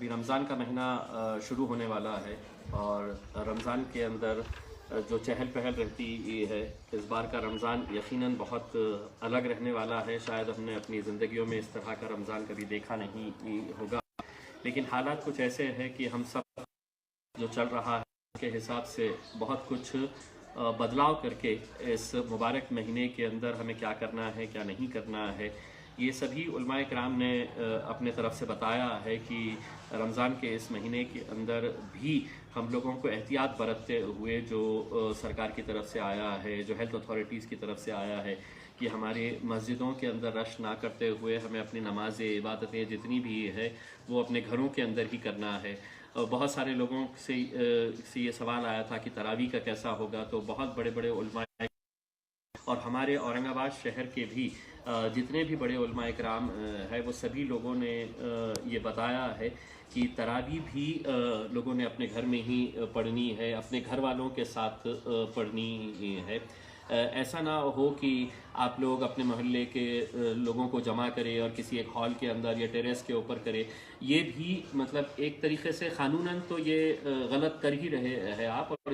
अभी रमज़ान का महीना शुरू होने वाला है और रमज़ान के अंदर जो चहल पहल रहती है, इस बार का रमज़ान यकीनन बहुत अलग रहने वाला है। शायद हमने अपनी ज़िंदगियों में इस तरह का रमज़ान कभी देखा नहीं होगा, लेकिन हालात कुछ ऐसे हैं कि हम सब जो चल रहा है के हिसाब से बहुत कुछ बदलाव करके इस मुबारक महीने के अंदर हमें क्या करना है, क्या नहीं करना है, ये सभी उलमाए किराम ने अपने तरफ से बताया है कि रमज़ान के इस महीने के अंदर भी हम लोगों को एहतियात बरतते हुए जो सरकार की तरफ से आया है, जो हेल्थ अथॉरिटीज़ की तरफ से आया है कि हमारे मस्जिदों के अंदर रश ना करते हुए हमें अपनी नमाज़ें, इबादतें जितनी भी है वो अपने घरों के अंदर ही करना है। बहुत सारे लोगों से ये सवाल आया था कि तरावी का कैसा होगा, तो बहुत बड़े बड़े उलमा और हमारे औरंगाबाद शहर के भी जितने भी बड़े उलमा इकराम है वो सभी लोगों ने ये बताया है कि तरावी भी लोगों ने अपने घर में ही पढ़नी है, अपने घर वालों के साथ पढ़नी है। ऐसा ना हो कि आप लोग अपने मोहल्ले के लोगों को जमा करें और किसी एक हॉल के अंदर या टेरेस के ऊपर करें। ये भी मतलब एक तरीके से कानूनन तो ये गलत कर ही रहे हैं आप, और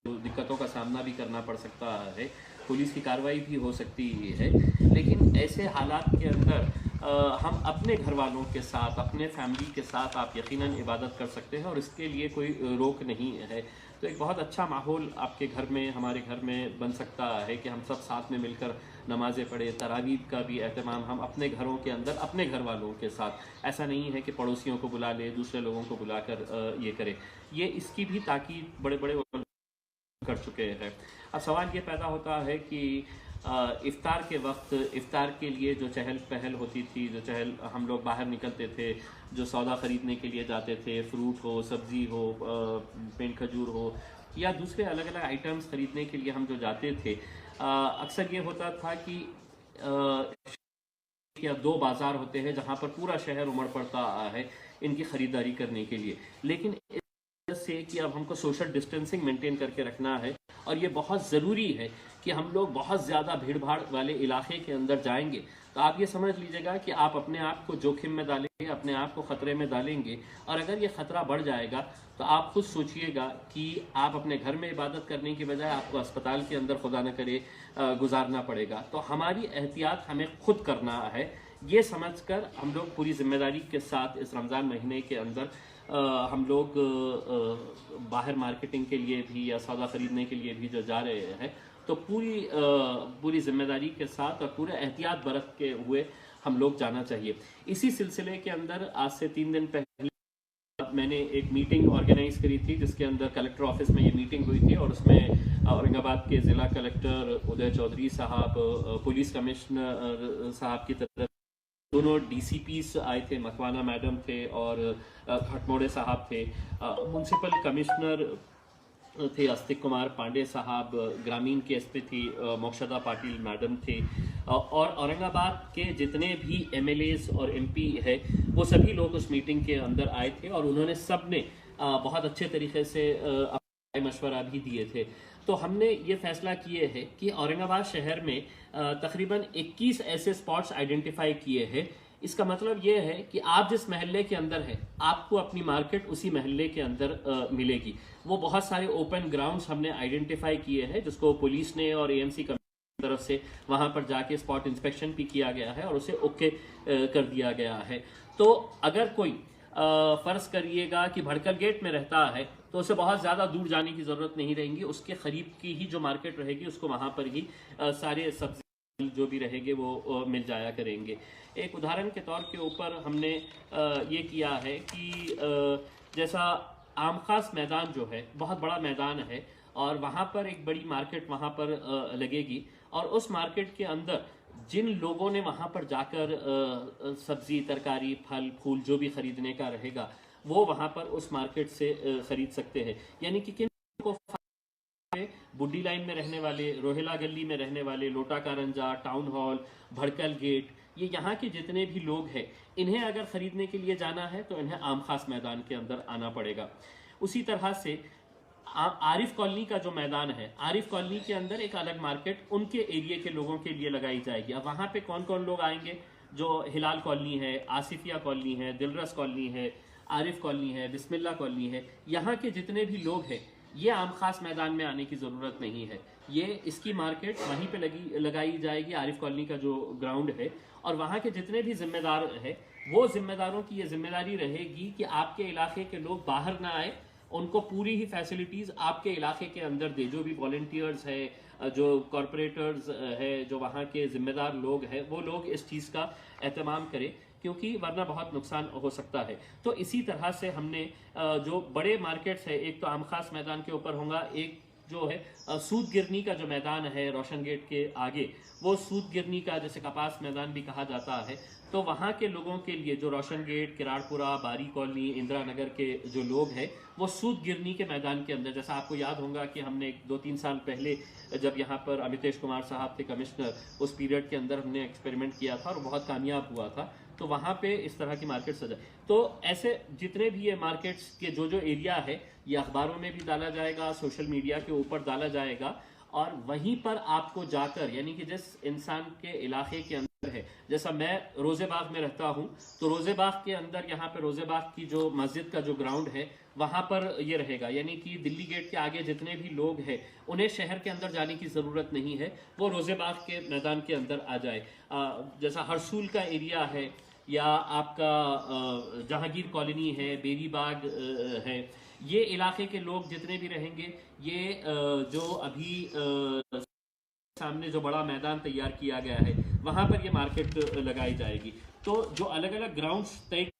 दिक्कतों का सामना भी करना पड़ सकता है, पुलिस की कार्रवाई भी हो सकती है। लेकिन ऐसे हालात के अंदर हम अपने घर वालों के साथ, अपने फैमिली के साथ आप यकीनन इबादत कर सकते हैं और इसके लिए कोई रोक नहीं है। तो एक बहुत अच्छा माहौल आपके घर में, हमारे घर में बन सकता है कि हम सब साथ में मिलकर नमाज़ें पढ़ें। तरावीह का भी एहतमाम हम अपने घरों के अंदर अपने घर वालों के साथ, ऐसा नहीं है कि पड़ोसियों को बुला ले, दूसरे लोगों को बुलाकर ये करें। ये इसकी भी ताकीद बड़े बड़े कर चुके हैं। अब सवाल ये पैदा होता है कि इफ्तार के वक्त इफ्तार के लिए जो चहल पहल होती थी, जो चहल हम लोग बाहर निकलते थे, जो सौदा ख़रीदने के लिए जाते थे, फ्रूट हो, सब्ज़ी हो, पेंट खजूर हो या दूसरे अलग अलग आइटम्स ख़रीदने के लिए हम जो जाते थे, अक्सर ये होता था कि या दो बाज़ार होते हैं जहाँ पर पूरा शहर उमड़ पड़ता है इनकी ख़रीदारी करने के लिए। लेकिन से कि अब हमको सोशल डिस्टेंसिंग मेंटेन करके रखना है और ये बहुत ज़रूरी है कि हम लोग बहुत ज़्यादा भीड़ भाड़ वाले इलाके के अंदर जाएंगे तो आप ये समझ लीजिएगा कि आप अपने आप को जोखिम में डालेंगे, अपने आप को ख़तरे में डालेंगे। और अगर ये ख़तरा बढ़ जाएगा तो आप खुद सोचिएगा कि आप अपने घर में इबादत करने की बजाय आपको अस्पताल के अंदर खुदा न करे गुजारना पड़ेगा। तो हमारी एहतियात हमें खुद करना है। ये समझकर हम लोग पूरी जिम्मेदारी के साथ इस रमज़ान महीने के अंदर हम लोग बाहर मार्केटिंग के लिए भी या सौदा ख़रीदने के लिए भी जो जा रहे हैं, तो पूरी जिम्मेदारी के साथ और पूरे एहतियात बरत के हुए हम लोग जाना चाहिए। इसी सिलसिले के अंदर आज से 3 दिन पहले मैंने एक मीटिंग ऑर्गेनाइज करी थी जिसके अंदर कलेक्टर ऑफिस में ये मीटिंग हुई थी और उसमें औरंगाबाद के ज़िला कलेक्टर उदय चौधरी साहब, पुलिस कमिश्नर साहब की तरफ दोनों डीसीपीस आए थे, मकवाना मैडम थे और खटमोड़े साहब थे, म्यूनसिपल कमिश्नर थे अस्तिक कुमार पांडे साहब, ग्रामीण की एसपी थी मोक्षदा पाटिल मैडम थे, और औरंगाबाद के जितने भी एमएलएज और एमपी है वो सभी लोग उस मीटिंग के अंदर आए थे और उन्होंने सब ने बहुत अच्छे तरीके से मशवरा भी दिए थे। तो हमने ये फैसला किए हैं कि औरंगाबाद शहर में तकरीबन 21 ऐसे स्पॉट्स आइडेंटिफाई किए हैं। इसका मतलब ये है कि आप जिस महल्ले के अंदर है आपको अपनी मार्केट उसी महल्ले के अंदर मिलेगी। वो बहुत सारे ओपन ग्राउंड्स हमने आइडेंटिफाई किए हैं जिसको पुलिस ने और एएमसी की तरफ से वहां पर जाके स्पॉट इंस्पेक्शन भी किया गया है और उसे ओके कर दिया गया है। तो अगर कोई फर्ज करिएगा कि भड़कल गेट में रहता है तो उसे बहुत ज़्यादा दूर जाने की ज़रूरत नहीं रहेगी, उसके करीब की ही जो मार्केट रहेगी उसको वहाँ पर ही सारे सब्जी जो भी रहेंगे वो मिल जाया करेंगे। एक उदाहरण के तौर के ऊपर हमने ये किया है कि जैसा आम खास मैदान जो है बहुत बड़ा मैदान है और वहाँ पर एक बड़ी मार्केट वहाँ पर लगेगी और उस मार्केट के अंदर जिन लोगों ने वहाँ पर जाकर सब्जी, तरकारी, फल, फूल जो भी खरीदने का रहेगा वो वहाँ पर उस मार्केट से खरीद सकते हैं। यानी कि किन को बुड्डी लाइन में रहने वाले, रोहेला गली में रहने वाले, लोटा कारंजा, टाउन हॉल, भड़कल गेट, ये यहाँ के जितने भी लोग हैं इन्हें अगर खरीदने के लिए जाना है तो इन्हें आम खास मैदान के अंदर आना पड़ेगा। उसी तरह से आरिफ कॉलोनी का जो मैदान है, आरिफ कॉलोनी के अंदर एक अलग मार्केट उनके एरिया के लोगों के लिए लगाई जाएगी। अब वहाँ पे कौन कौन लोग आएंगे? जो हिलाल कॉलोनी है, आसिफिया कॉलोनी है, दिलरस कॉलोनी है, आरिफ कॉलोनी है, बिस्मिल्ला कॉलोनी है, यहाँ के जितने भी लोग हैं ये आम खास मैदान में आने की ज़रूरत नहीं है। ये इसकी मार्केट वहीं पे लगाई जाएगी, आरिफ कॉलोनी का जो ग्राउंड है। और वहाँ के जितने भी जिम्मेदार हैं वो जिम्मेदारों की ये जिम्मेदारी रहेगी कि आपके इलाके के लोग बाहर ना आए, उनको पूरी ही फैसिलिटीज़ आपके इलाके के अंदर दे। जो भी वॉलंटियर्स है, जो कॉरपोरेटर्स है, जो वहाँ के जिम्मेदार लोग हैं, वो लोग इस चीज़ का एहतमाम करें, क्योंकि वरना बहुत नुकसान हो सकता है। तो इसी तरह से हमने जो बड़े मार्केट्स है, एक तो आम खास मैदान के ऊपर होगा, एक जो है सूद गिरनी का जो मैदान है रोशन गेट के आगे, वो सूद गिरनी का जैसे कपास मैदान भी कहा जाता है। तो वहाँ के लोगों के लिए जो रोशन गेट, किराड़पुरा, बारी कॉलोनी, इंदिरा नगर के जो लोग हैं वो सूद गिरनी के मैदान के अंदर, जैसा आपको याद होगा कि हमने 2-3 साल पहले जब यहाँ पर अमितेश कुमार साहब थे कमिश्नर, उस पीरियड के अंदर हमने एक्सपेरिमेंट किया था और बहुत कामयाब हुआ था। तो वहाँ पे इस तरह की मार्केट सजा। तो ऐसे जितने भी ये मार्केट्स के जो जो एरिया है, ये अखबारों में भी डाला जाएगा, सोशल मीडिया के ऊपर डाला जाएगा, और वहीं पर आपको जाकर, यानी कि जिस इंसान के इलाके के अंदर है, जैसा मैं रोजेबाग में रहता हूँ, तो रोजेबाग के अंदर यहाँ पे रोजेबाग की जो मस्जिद का जो ग्राउंड है वहाँ पर ये रहेगा, यानी कि दिल्ली गेट के आगे जितने भी लोग हैं उन्हें शहर के अंदर जाने की ज़रूरत नहीं है, वो रोजेबाग के मैदान के अंदर आ जाए। जैसा हरसूल का एरिया है, या आपका जहांगीर कॉलोनी है, बेरीबाग है, ये इलाके के लोग जितने भी रहेंगे, ये जो अभी सामने जो बड़ा मैदान तैयार किया गया है वहां पर ये मार्केट लगाई जाएगी। तो जो अलग अलग ग्राउंड्स तय,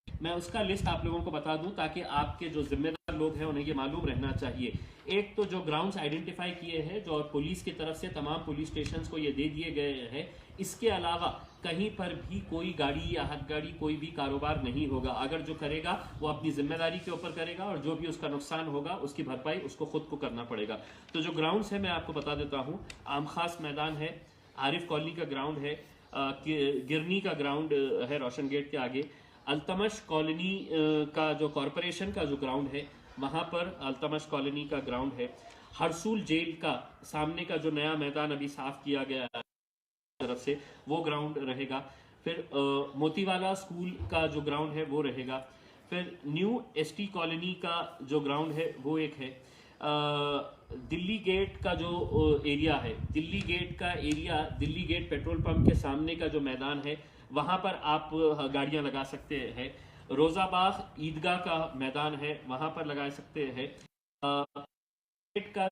मैं उसका लिस्ट आप लोगों को बता दूं ताकि आपके जो जिम्मेदार लोग हैं उन्हें ये मालूम रहना चाहिए। एक तो जो ग्राउंड्स आइडेंटिफाई किए हैं, जो पुलिस की तरफ से तमाम पुलिस स्टेशंस को ये दे दिए गए हैं, इसके अलावा कहीं पर भी कोई गाड़ी या हाथ गाड़ी कोई भी कारोबार नहीं होगा। अगर जो करेगा वो अपनी जिम्मेदारी के ऊपर करेगा, और जो भी उसका नुकसान होगा उसकी भरपाई उसको खुद को करना पड़ेगा। तो जो ग्राउंड्स है मैं आपको बता देता हूँ, आम खास मैदान है, आरिफ कॉलोनी का ग्राउंड है, गिरनी का ग्राउंड है रोशन गेट के आगे, अल्तमश कॉलोनी का जो कॉरपोरेशन का जो ग्राउंड है वहाँ पर अल्तमश कॉलोनी का ग्राउंड है, हरसूल जेल का सामने का जो नया मैदान अभी साफ किया गया है तरफ से वो ग्राउंड रहेगा, फिर मोतीवाला स्कूल का जो ग्राउंड है वो रहेगा, फिर न्यू एसटी कॉलोनी का जो ग्राउंड है वो एक है, दिल्ली गेट का जो एरिया है, दिल्ली गेट का area, Delhi gate petrol pump के सामने का जो मैदान है वहाँ पर आप गाड़ियाँ लगा सकते हैं, रोजाबाग ईदगाह का मैदान है वहाँ पर लगा सकते हैं, गेट का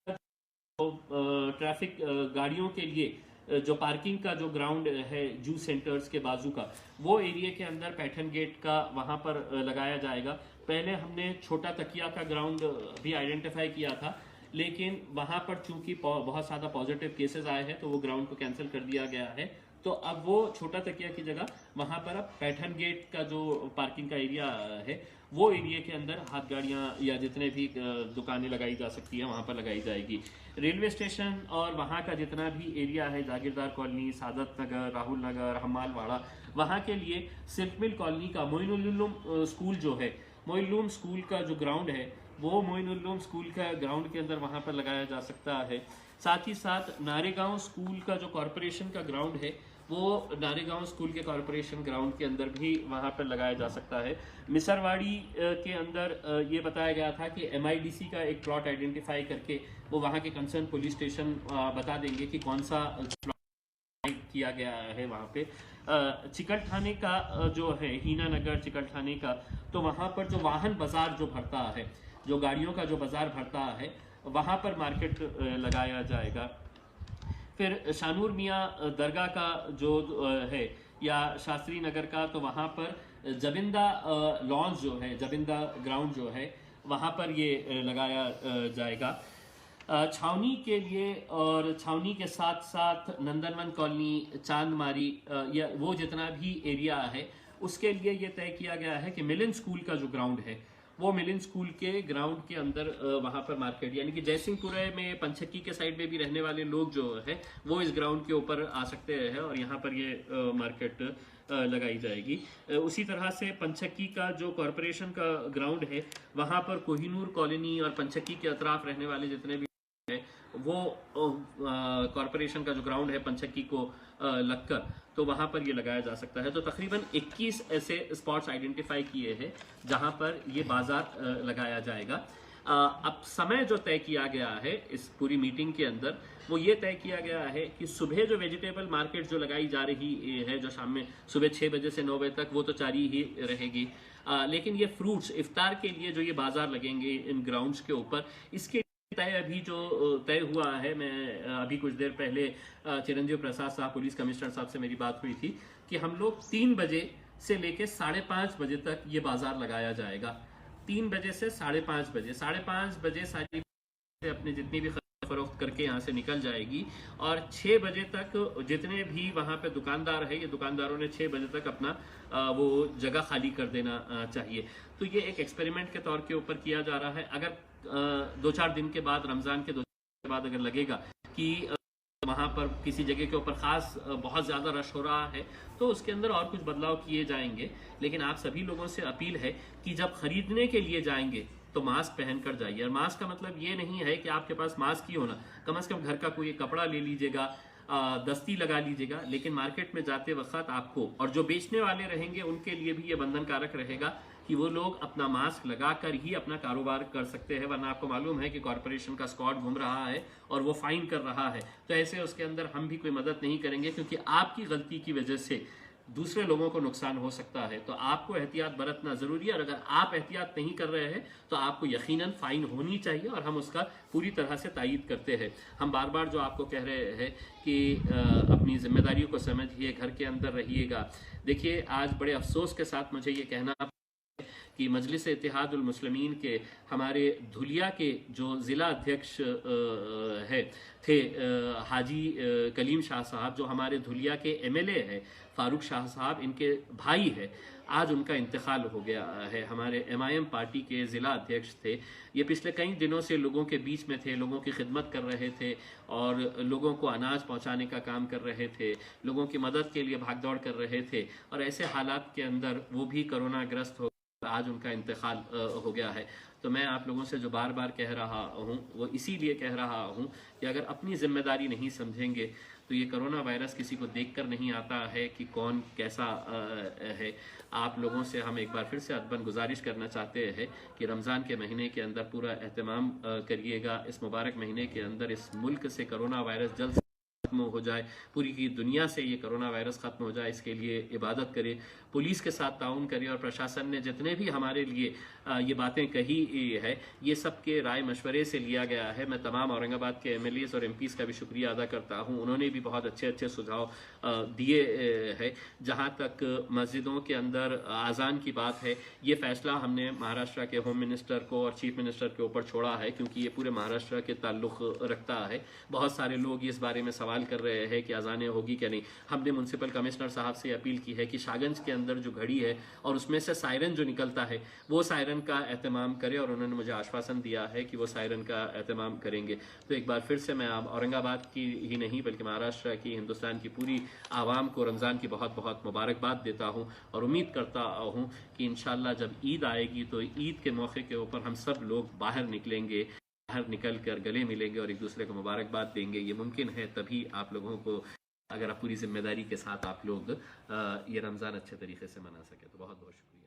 ट्रैफिक गाड़ियों के लिए जो पार्किंग का जो ग्राउंड है जू सेंटर्स के बाजू का, वो एरिया के अंदर पैठन गेट का वहाँ पर लगाया जाएगा। पहले हमने छोटा तकिया का ग्राउंड भी आइडेंटिफाई किया था, लेकिन वहाँ पर चूंकि बहुत ज़्यादा पॉजिटिव केसेस आए हैं तो वो ग्राउंड को कैंसिल कर दिया गया है। तो अब वो छोटा तकिया की जगह वहाँ पर अब पैठन गेट का जो पार्किंग का एरिया है वो एरिया के अंदर हाथ गाड़ियाँ या जितने भी दुकानें लगाई जा सकती हैं वहाँ पर लगाई जाएगी। रेलवे स्टेशन और वहाँ का जितना भी एरिया है, जागीरदार कॉलोनी, सादत नगर, राहुल नगर, हमालवाड़ा, वहाँ के लिए सिल्क मिल कॉलोनी का मोइनुल स्कूल जो है, मोइनुल स्कूल का जो ग्राउंड है वो मोइनुल स्कूल का ग्राउंड के अंदर वहाँ पर लगाया जा सकता है। साथ ही साथ नारेगांव स्कूल का जो कॉरपोरेशन का ग्राउंड है वो नारेगांव स्कूल के कॉरपोरेशन ग्राउंड के अंदर भी वहाँ पर लगाया जा सकता है। मिसरवाड़ी के अंदर ये बताया गया था कि MIDC का एक प्लॉट आइडेंटिफाई करके वो वहाँ के कंसर्न पुलिस स्टेशन बता देंगे कि कौन सा प्लॉट किया गया है वहाँ पे। चिकल थाने का जो है हीना नगर चिकल थाने का, तो वहाँ पर जो वाहन बाजार जो भरता है, जो गाड़ियों का जो बाजार भरता है, वहाँ पर मार्केट लगाया जाएगा। फिर शानूर मियाँ दरगाह का जो है या शास्त्री नगर का, तो वहाँ पर जबिंदा लॉन्च जो है, जबिंदा ग्राउंड जो है वहाँ पर ये लगाया जाएगा। छावनी के लिए और छावनी के साथ साथ नंदनवन कॉलोनी, चांदमारी या वो जितना भी एरिया है उसके लिए ये तय किया गया है कि मिलन स्कूल का जो ग्राउंड है वो मिलन स्कूल के ग्राउंड के अंदर वहाँ पर मार्केट, यानी कि जयसिंहपुरे में पंचक्की के साइड में भी रहने वाले लोग जो है वो इस ग्राउंड के ऊपर आ सकते हैं और यहाँ पर ये मार्केट लगाई जाएगी। उसी तरह से पंचक्की का जो कॉरपोरेशन का ग्राउंड है वहाँ पर कोहिनूर कॉलोनी और पंचक्की के अतराफ रहने वाले जितने भी है वो कॉरपोरेशन का जो ग्राउंड है पंचक्की को लगकर, तो वहाँ पर ये लगाया जा सकता है। तो तकरीबन 21 ऐसे स्पॉट्स आइडेंटिफाई किए हैं जहाँ पर ये बाजार लगाया जाएगा। अब समय जो तय किया गया है इस पूरी मीटिंग के अंदर, वो ये तय किया गया है कि सुबह जो वेजिटेबल मार्केट जो लगाई जा रही है, जो शाम में सुबह 6 बजे से 9 बजे तक, वो तो जारी ही रहेगी। लेकिन ये फ्रूट्स इफ्तार के लिए जो ये बाजार लगेंगे इन ग्राउंड्स के ऊपर, इसके तय अभी जो तय हुआ है, मैं अभी कुछ देर पहले चिरंजीव प्रसाद साहब पुलिस कमिश्नर साहब से मेरी बात हुई थी कि हम लोग 3 बजे से लेकर 5:30 बजे तक ये बाजार लगाया जाएगा। 3 बजे से 5:30 बजे, 5:30 बजे सारी अपने जितनी भी फरोख्त करके यहाँ से निकल जाएगी और 6 बजे तक जितने भी वहाँ पे दुकानदार है, ये दुकानदारों ने 6 बजे तक अपना वो जगह खाली कर देना चाहिए। तो ये एक एक्सपेरिमेंट के तौर के ऊपर किया जा रहा है। अगर 2-4 दिन के बाद, रमज़ान के 2 दिन के बाद अगर लगेगा कि वहाँ पर किसी जगह के ऊपर खास बहुत ज़्यादा रश हो रहा है, तो उसके अंदर और कुछ बदलाव किए जाएंगे। लेकिन आप सभी लोगों से अपील है कि जब खरीदने के लिए जाएंगे तो मास्क पहन कर जाइए। और मास्क का मतलब ये नहीं है कि आपके पास मास्क ही होना, कम से कम घर का कोई कपड़ा ले लीजिएगा, दस्ती लगा लीजिएगा। लेकिन मार्केट में जाते वक्त आपको, और जो बेचने वाले रहेंगे उनके लिए भी ये बंधन कारक रहेगा कि वो लोग अपना मास्क लगाकर ही अपना कारोबार कर सकते हैं, वरना आपको मालूम है कि कॉरपोरेशन का स्क्वाड घूम रहा है और वो फाइन कर रहा है। तो ऐसे उसके अंदर हम भी कोई मदद नहीं करेंगे, क्योंकि आपकी गलती की वजह से दूसरे लोगों को नुकसान हो सकता है। तो आपको एहतियात बरतना जरूरी है, और अगर आप एहतियात नहीं कर रहे हैं तो आपको यकीनन फाइन होनी चाहिए, और हम उसका पूरी तरह से तायीद करते हैं। हम बार बार जो आपको कह रहे हैं कि अपनी जिम्मेदारियों को समझिए, घर के अंदर रहिएगा। देखिए, आज बड़े अफसोस के साथ मुझे ये कहना कि मजलिस इत्तेहादुल मुस्लिमीन के हमारे धुलिया के जो ज़िला अध्यक्ष थे हाजी कलीम शाह साहब, जो हमारे धुलिया के MLA है फारूक शाह साहब, इनके भाई है, आज उनका इंतकाल हो गया है। हमारे MIM पार्टी के ज़िला अध्यक्ष थे। ये पिछले कई दिनों से लोगों के बीच में थे, लोगों की खिदमत कर रहे थे और लोगों को अनाज पहुंचाने का काम कर रहे थे, लोगों की मदद के लिए भागदौड़ कर रहे थे। और ऐसे हालात के अंदर वो भी कोरोना ग्रस्त हो, आज उनका इंतकाल हो गया है। तो मैं आप लोगों से जो बार बार कह रहा हूँ, वो इसीलिए कह रहा हूँ कि अगर अपनी जिम्मेदारी नहीं समझेंगे तो ये कोरोना वायरस किसी को देखकर नहीं आता है कि कौन कैसा है। आप लोगों से हम एक बार फिर से अदबन गुजारिश करना चाहते हैं कि रमज़ान के महीने के अंदर पूरा एहतमाम करिएगा। इस मुबारक महीने के अंदर इस मुल्क से कोरोना वायरस जल्द खत्म हो जाए, पूरी की दुनिया से ये कोरोना वायरस खत्म हो जाए, इसके लिए इबादत करें, पुलिस के साथ ताउन करें। और प्रशासन ने जितने भी हमारे लिए ये बातें कही है, ये सब के राय मशवरे से लिया गया है। मैं तमाम औरंगाबाद के MLAs और MPs का भी शुक्रिया अदा करता हूँ, उन्होंने भी बहुत अच्छे अच्छे सुझाव दिए हैं। जहाँ तक मस्जिदों के अंदर आज़ान की बात है, ये फैसला हमने महाराष्ट्र के होम मिनिस्टर को और चीफ मिनिस्टर के ऊपर छोड़ा है, क्योंकि ये पूरे महाराष्ट्र के ताल्लुक रखता है। बहुत सारे लोग इस बारे में सवाल कर रहे हैं कि अजानें होगी क्या नहीं। हमने म्यूनसिपल कमिश्नर साहब से अपील की है कि शाहगंज के अंदर जो घड़ी है और उसमें से सायरन जो निकलता है, वो सायरन का एहतमाम करें, और उन्होंने मुझे आश्वासन दिया है कि वो सायरन का एहतमाम करेंगे। तो एक बार फिर से मैं औरंगाबाद की ही नहीं बल्कि महाराष्ट्र की, हिंदुस्तान की पूरी आवाम को रमज़ान की बहुत बहुत मुबारकबाद देता हूँ, और उम्मीद करता हूँ कि इंशाअल्लाह जब ईद आएगी तो ईद के मौके के ऊपर हम सब लोग बाहर निकलेंगे, बाहर निकल कर गले मिलेंगे और एक दूसरे को मुबारकबाद देंगे। ये मुमकिन है तभी आप लोगों को, अगर आप पूरी जिम्मेदारी के साथ आप लोग ये रमज़ान अच्छे तरीके से मना सके। तो बहुत बहुत शुक्रिया।